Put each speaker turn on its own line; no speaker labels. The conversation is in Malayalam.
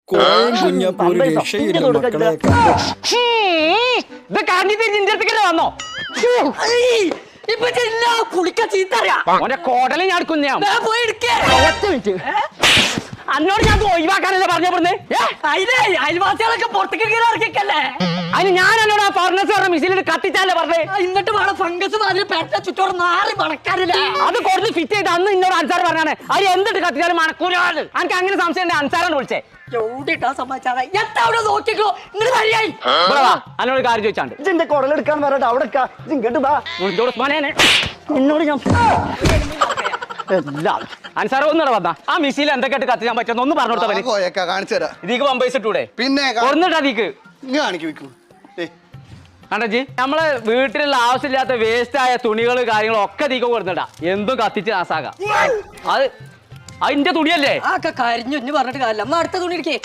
ഇത് കാണിട്ട് നിന്റെ അടുത്തേക്കല്ലേ വന്നോ?
കുളിക്ക ചീത്തറിയാ
കോടലി ഞാൻ എടുക്കുന്ന
പോയി എടുക്കേ.
അന്നോട് ഞാൻ ഒഴിവാക്കാനല്ലേ പറഞ്ഞേ.
അയൽവാസികളൊക്കെ പുറത്തേക്ക് ഇറക്കിക്കല്ലേ.
അതിന് ഞാൻ എന്നോട് ആ ഫർണസ് പറഞ്ഞ മിസിലിട്ട് കത്തിച്ചാലേ പറഞ്ഞേ.
എന്നിട്ട് വേണം ഫംഗസ് മാതിരി പെട്ട ചുറ്റോറ് നാറി മണക്കാറില്ല.
അത് കൊടുത്ത് ഫിറ്റ് ചെയ്ത് അന്ന് ഇന്നോട് അൻസാർ പറഞ്ഞാണ് അത് എന്തിട്ട് കത്തിച്ചാലും മണക്കൂലാണ്. എനിക്ക് അങ്ങനെ സംശയം അൻസാറാണ് വിളിച്ചേ.
എവിടെട്ടാ സമാಚಾರ എത്തവിടെ നോക്കിക്കോ. ഇങ്ങനെ വഴിയായി
എന്നോട് കാര്യം ചോദിച്ചാണ്ട്
ഇതിന്റെ കുടലെടുക്കാൻ പറയട്ടെ. അവിടെ ഇങ്ങോട്ട് വാ.
എന്നോട് ഞാൻ അൻസാർ ഒന്നുകൂടെ വന്നാ ആ മിസിൽ എന്തൊക്കെ കത്തിച്ചാൻ പറ്റുന്ന ഒന്ന് പറഞ്ഞു കൊടുത്താ
കാണിച്ചു തരാം.
ഇതിക്ക് പമ്പേഴ്സ് ഇട്ടൂടെ?
പിന്നെ
അതിക്ക് കണ്ടജി നമ്മളെ വീട്ടിലുള്ള ആവശ്യമില്ലാത്ത വേസ്റ്റ് ആയ തുണികള് കാര്യങ്ങളും ഒക്കെ തീക്ക് കൊടുത്തിടാ. എന്തും കത്തിച്ച് നാസാകാം. അത് അതിന്റെ തുണിയല്ലേ?
കരിഞ്ഞു പറഞ്ഞിട്ട് കാര്യമില്ല. അടുത്ത തുണി എടുക്കേ.